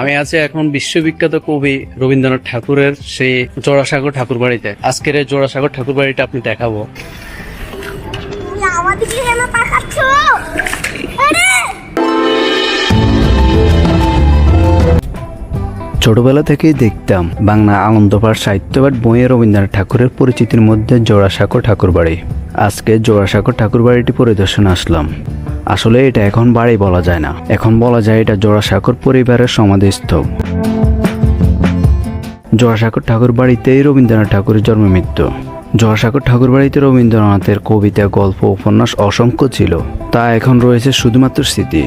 আমি আছি এখন বিশ্ববিখ্যাত কবি রবীন্দ্রনাথ ঠাকুরের সেই জোড়াসাঁকো ঠাকুর বাড়িতে। আজকের এই জোড়াসাঁকো ঠাকুর বাড়িটা আপনি দেখাবো। ছোটবেলা থেকেই দেখতাম বাংলা আনন্দপাঠ সাহিত্যপাঠ বইয়ে রবীন্দ্রনাথ ঠাকুরের পরিচিতির মধ্যে জোড়াসাঁকো ঠাকুর বাড়ি। আজকে জোড়াসাঁকো ঠাকুর বাড়িটি পরিদর্শনে আসলাম। আসলে এটা এখন বাড়ি বলা যায় না, এখন বলা যায় এটা জোড়াসাঁকোর পরিবারের সমাধিস্থল। জোড়াসাঁকো ঠাকুর বাড়িতেই রবীন্দ্রনাথ ঠাকুরের জন্ম মৃত্যু। জোড়াসাঁকো ঠাকুর বাড়িতে রবীন্দ্রনাথের কবিতা, গল্প, উপন্যাস অসংখ্য ছিল, তা এখন রয়েছে শুধুমাত্র স্মৃতি।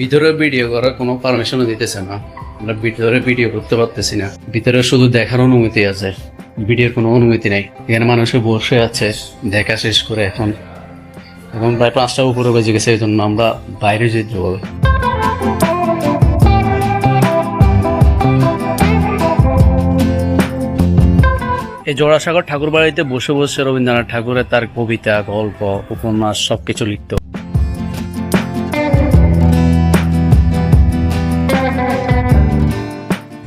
ভিতরে ভিডিও করার কোনো পারমিশনও দিতেছে না, আমরা ভিতরে ভিডিও করতে পারতেছি না। ভিতরে শুধু দেখার অনুমতি আছে, ভিডিওর কোনো অনুমতি নেই। এখানে মানুষ বসে আছে দেখা শেষ করে। এখন প্রায় 5টা উপরে বেজে গেছে, এই জন্য আমরা বাইরে যেতে হবে। এই জোড়াসাঁকো ঠাকুর বাড়িতে বসে বসে রবীন্দ্রনাথ ঠাকুরের তার কবিতা, গল্প, উপন্যাস সবকিছু লিখত।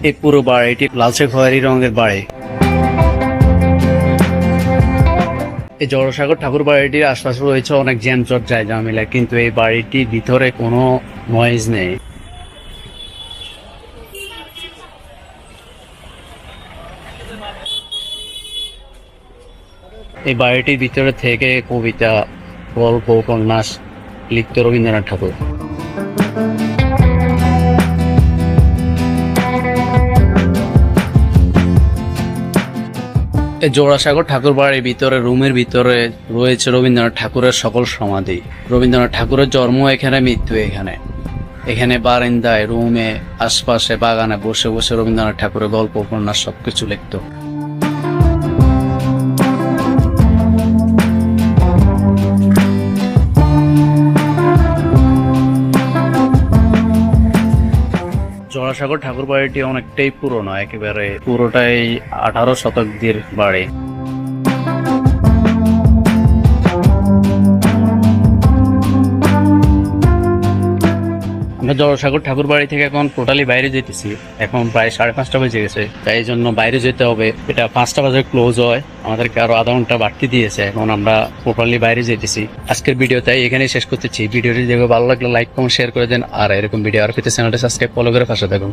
এই পুরো বাড়িটি লালচে খয়েরি রঙের বাড়ি। এই জোড়াসাঁকো ঠাকুর বাড়িটির আশপাশে রয়েছে অনেক জ্যামজট জায়গা মিলে, কিন্তু এই বাড়িটির ভিতরে কোনো নয়েজ নেই। এই বাড়িটির ভিতরে থেকে কবিতা, গল্প, উপন্যাস লিখত রবীন্দ্রনাথ ঠাকুর। এই জোড়াসাঁকো ঠাকুর বাড়ির ভিতরে রুমের ভিতরে রয়েছে রবীন্দ্রনাথ ঠাকুরের সকল সমাধি। রবীন্দ্রনাথ ঠাকুরের জন্ম এখানে, মৃত্যু এখানে। এখানে বারান্দায়, রুমে, আশপাশে, বাগানে বসে বসে রবীন্দ্রনাথ ঠাকুরের গল্প, উপন্যাস সবকিছু লিখত। জোড়াসাঁকো ঠাকুর বাড়িটি অনেকটাই পুরনো, একেবারে পুরোটাই 18 শতাব্দীর বাড়ি। আমরা জোড়াসাঁকো ঠাকুর বাড়ি থেকে এখন টোটালি বাইরে যেতেছি। এখন প্রায় 5:30 বেজে গেছে, তাই এই জন্য বাইরে যেতে হবে। এটা 5টা বাজে ক্লোজ হয়, আমাদেরকে আরো আধা ঘন্টা বাড়তি দিয়েছে। এখন আমরা টোটালি বাইরে যেতেছি। আজকের ভিডিও তাই এখানেই শেষ করতেছি। ভিডিওটি দেখে ভালো লাগলে লাইক, কমেন্ট, শেয়ার করে দেন। আর এরকম ভিডিও আর পেতে চ্যানেলটা সাবস্ক্রাইব, ফলো করে পাশে থাকুন।